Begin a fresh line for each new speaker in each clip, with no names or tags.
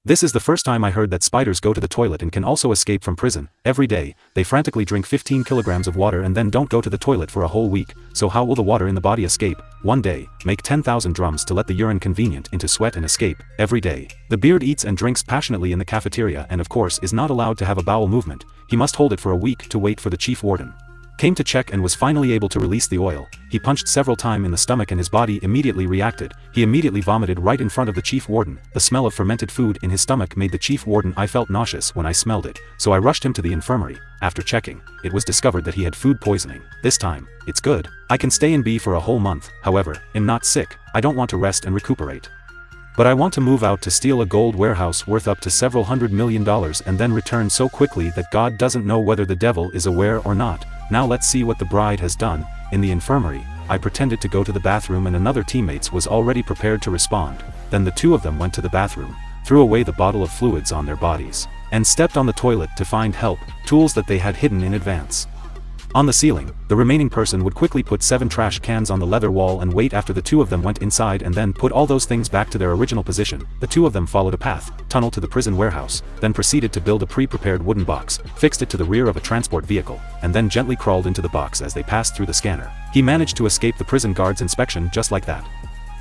This is the first time I heard that spiders go to the toilet and can also escape from prison. Every day, they frantically drink 15 kilograms of water and then don't go to the toilet for a whole week, so how will the water in the body escape? One day, make 10,000 drums to let the urine convenient into sweat and escape. Every day, the beard eats and drinks passionately in the cafeteria and of course is not allowed to have a bowel movement. He must hold it for a week to wait for the chief warden. Came to check and was finally able to release the oil. He punched several times in the stomach and his body immediately reacted. He immediately vomited right in front of the chief warden. The smell of fermented food in his stomach made the chief warden. I felt nauseous when I smelled it, so I rushed him to the infirmary. After checking, it was discovered that he had food poisoning. This time, it's good. I can stay in B for a whole month. However, I'm not sick. I don't want to rest and recuperate. But I want to move out to steal a gold warehouse worth up to several $100 million and then return so quickly that God doesn't know whether the devil is aware or not. Now let's see what the bride has done. In the infirmary, I pretended to go to the bathroom and another teammate was already prepared to respond. Then the two of them went to the bathroom, threw away the bottle of fluids on their bodies, and stepped on the toilet to find help, tools that they had hidden in advance. On the ceiling, the remaining person would quickly put 7 trash cans on the leather wall and wait after the two of them went inside and then put all those things back to their original position. The two of them followed a path, tunnel to the prison warehouse, then proceeded to build a pre-prepared wooden box, fixed it to the rear of a transport vehicle, and then gently crawled into the box as they passed through the scanner. He managed to escape the prison guard's inspection just like that.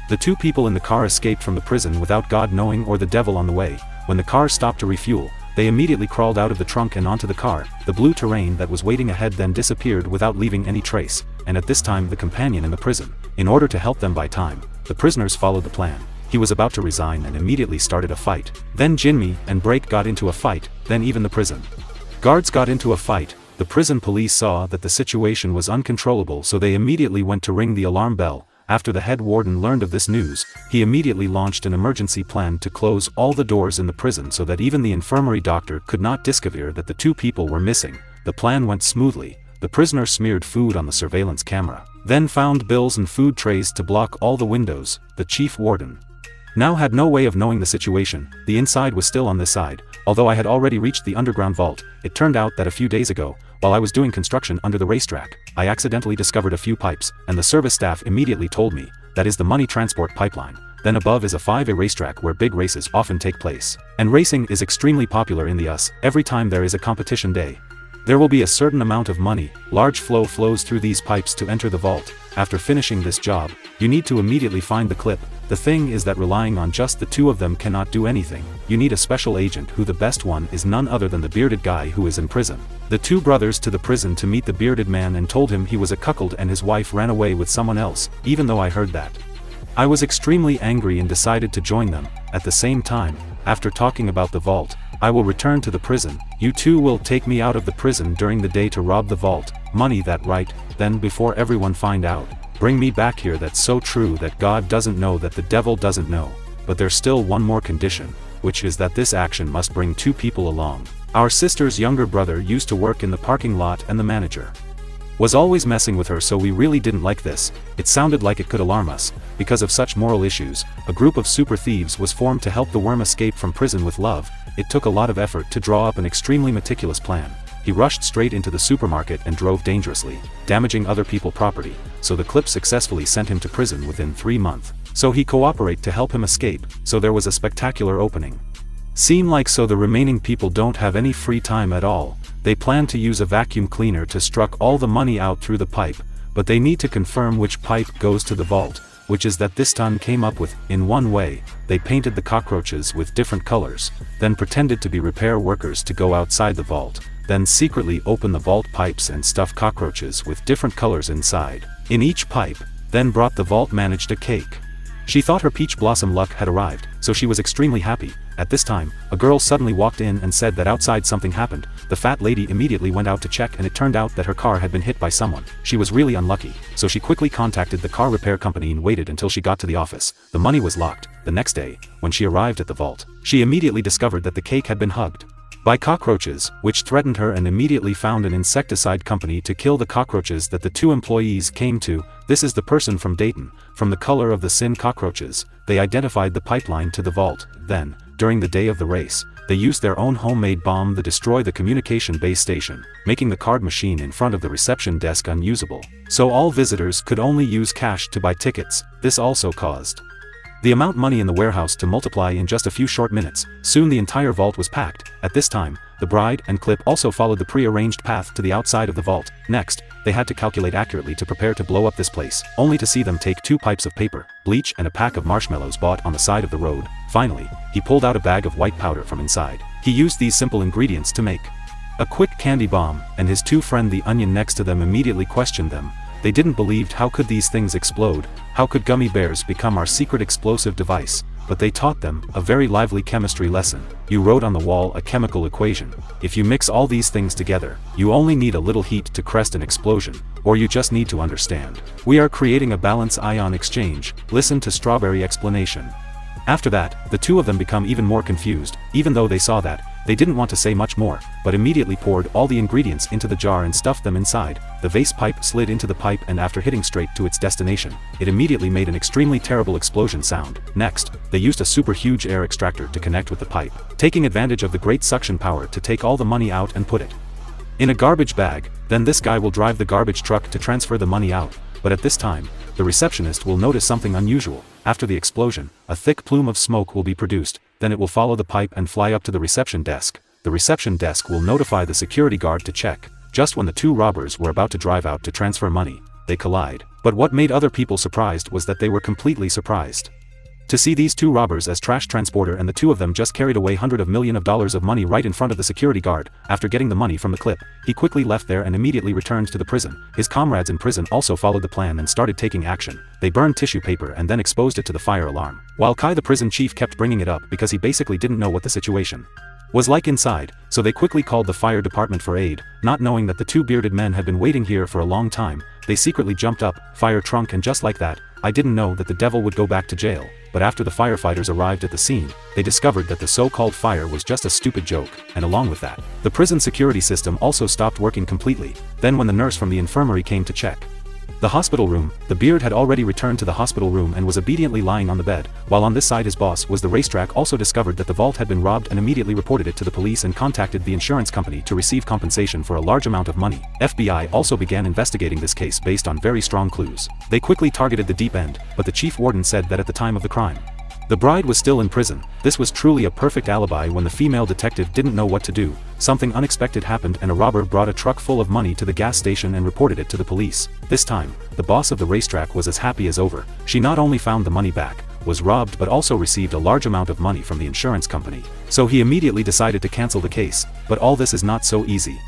The two people in the car escaped from the prison without God knowing or the devil on the way. When the car stopped to refuel, they immediately crawled out of the trunk and onto the car. The blue terrain that was waiting ahead then disappeared without leaving any trace, and at this time the companion in the prison, in order to help them buy time, the prisoners followed the plan. He was about to resign and immediately started a fight. Then Jinmi and Break got into a fight, then even the prison guards got into a fight. The prison police saw that the situation was uncontrollable, so they immediately went to ring the alarm bell. After the head warden learned of this news, he immediately launched an emergency plan to close all the doors in the prison so that even the infirmary doctor could not discover that the two people were missing. The plan went smoothly. The prisoner smeared food on the surveillance camera, then found bills and food trays to block all the windows. The chief warden now had no way of knowing the situation. The inside was still on this side. Although I had already reached the underground vault, it turned out that a few days ago, while I was doing construction under the racetrack, I accidentally discovered a few pipes, and the service staff immediately told me, that is the money transport pipeline. Then above is a 5A racetrack where big races often take place. And racing is extremely popular in the US. Every time there is a competition day, there will be a certain amount of money. Large flow flows through these pipes to enter the vault. After finishing this job, you need to immediately find the clip. The thing is that relying on just the two of them cannot do anything. You need a special agent, who the best one is none other than the bearded guy who is in prison. The two brothers to the prison to meet the bearded man and told him he was a cuckold and his wife ran away with someone else. Even though I heard that, I was extremely angry and decided to join them. At the same time, after talking about the vault, I will return to the prison. You two will take me out of the prison during the day to rob the vault. Money, that right? Then before everyone find out, bring me back here. That's so true that God doesn't know, that the devil doesn't know. But there's still one more condition, which is that this action must bring two people along. Our sister's younger brother used to work in the parking lot and the manager was always messing with her, so we really didn't like this. It sounded like it could alarm us. Because of such moral issues, a group of super thieves was formed to help the worm escape from prison with love. It took a lot of effort to draw up an extremely meticulous plan. He rushed straight into the supermarket and drove dangerously, damaging other people's property, so the clip successfully sent him to prison within 3 months. So he cooperated to help him escape, so there was a spectacular opening. Seem like so the remaining people don't have any free time at all. They plan to use a vacuum cleaner to struck all the money out through the pipe, but they need to confirm which pipe goes to the vault, which is that this ton came up with. In one way, they painted the cockroaches with different colors, then pretended to be repair workers to go outside the vault, then secretly open the vault pipes and stuff cockroaches with different colors inside in each pipe, then brought the vault managed a cake. She thought her peach blossom luck had arrived, so she was extremely happy. At this time, a girl suddenly walked in and said that outside something happened. The fat lady immediately went out to check, and it turned out that her car had been hit by someone. She was really unlucky, so she quickly contacted the car repair company and waited until she got to the office. The money was locked. The next day, when she arrived at the vault, she immediately discovered that the cake had been hugged by cockroaches, which threatened her, and immediately found an insecticide company to kill the cockroaches that the two employees came to. This is the person from Dayton. From the color of the sin cockroaches, they identified the pipeline to the vault. Then, during the day of the race, they used their own homemade bomb to destroy the communication base station, making the card machine in front of the reception desk unusable. So all visitors could only use cash to buy tickets. This also caused The amount money in the warehouse to multiply in just a few short minutes. Soon the entire vault was packed. At this time, the bride and Clip also followed the pre-arranged path to the outside of the vault. Next, they had to calculate accurately to prepare to blow up this place, only to see them take 2 pipes of paper, bleach and a pack of marshmallows bought on the side of the road. Finally, he pulled out a bag of white powder from inside. He used these simple ingredients to make a quick candy bomb, and his 2 friends the onion next to them immediately questioned them. They didn't believe how could these things explode, how could gummy bears become our secret explosive device, but they taught them a very lively chemistry lesson. You wrote on the wall a chemical equation. If you mix all these things together, you only need a little heat to crest an explosion, or you just need to understand. We are creating a balance ion exchange. Listen to Strawberry explanation. After that, the 2 of them become even more confused. Even though they saw that, they didn't want to say much more, but immediately poured all the ingredients into the jar and stuffed them inside. The vase pipe slid into the pipe, and after hitting straight to its destination, it immediately made an extremely terrible explosion sound. Next, they used a super huge air extractor to connect with the pipe, taking advantage of the great suction power to take all the money out and put it in a garbage bag. Then this guy will drive the garbage truck to transfer the money out. But at this time, the receptionist will notice something unusual. After the explosion, a thick plume of smoke will be produced, then it will follow the pipe and fly up to the reception desk. The reception desk will notify the security guard to check. Just when the 2 robbers were about to drive out to transfer money, they collide. But what made other people surprised was that they were completely surprised to see these 2 robbers as trash transporter, and the 2 of them just carried away hundreds of millions of dollars of money right in front of the security guard. After getting the money from the Clip, he quickly left there and immediately returned to the prison. His comrades in prison also followed the plan and started taking action. They burned tissue paper and then exposed it to the fire alarm. While Kai, the prison chief, kept bringing it up because he basically didn't know what the situation was like inside, so they quickly called the fire department for aid. Not knowing that the 2 bearded men had been waiting here for a long time, they secretly jumped up, fire trunk, and just like that, I didn't know that the devil would go back to jail. But after the firefighters arrived at the scene, they discovered that the so-called fire was just a stupid joke, and along with that, the prison security system also stopped working completely. Then when the nurse from the infirmary came to check the hospital room, the beard had already returned to the hospital room and was obediently lying on the bed, while on this side his boss was the racetrack also discovered that the vault had been robbed and immediately reported it to the police and contacted the insurance company to receive compensation for a large amount of money. FBI also began investigating this case based on very strong clues. They quickly targeted the deep end, but the chief warden said that at the time of the crime, the bride was still in prison. This was truly a perfect alibi. When the female detective didn't know what to do, something unexpected happened and a robber brought a truck full of money to the gas station and reported it to the police. This time, the boss of the racetrack was as happy as over. She not only found the money back, was robbed, but also received a large amount of money from the insurance company. So he immediately decided to cancel the case. But all this is not so easy.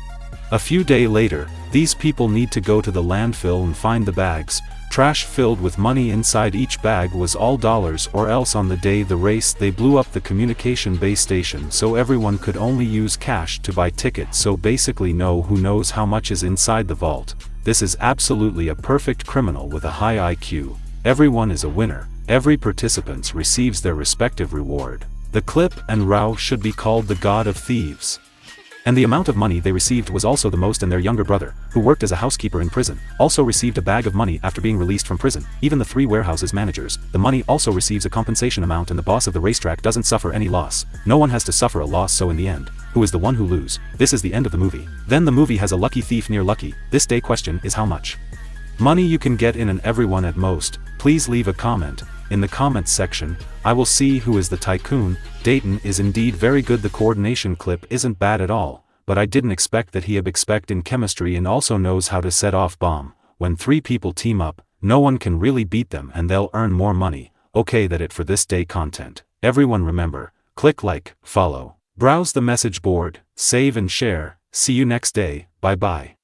A few days later, these people need to go to the landfill and find the bags. Trash filled with money inside. Each bag was all dollars, or else on the day the race they blew up the communication base station so everyone could only use cash to buy tickets, so basically no who knows how much is inside the vault. This is absolutely a perfect criminal with a high IQ. Everyone is a winner. Every participant receives their respective reward. The Clip and Rao should be called the god of thieves. And the amount of money they received was also the most, and their younger brother, who worked as a housekeeper in prison, also received a bag of money after being released from prison. Even the 3 warehouses managers, the money also receives a compensation amount, and the boss of the racetrack doesn't suffer any loss. No one has to suffer a loss, so in the end, who is the one who lose? This is the end of the movie. Then the movie has a lucky thief near lucky. This day question is how much money you can get in, and everyone at most, please leave a comment in the comments section. I will see who is the tycoon. Dayton is indeed very good. The coordination Clip isn't bad at all, but I didn't expect that he had expect in chemistry and also knows how to set off bomb. When 3 people team up, no one can really beat them and they'll earn more money. Okay, that it for this day content. Everyone remember, click like, follow, browse the message board, save and share. See you next day. Bye bye.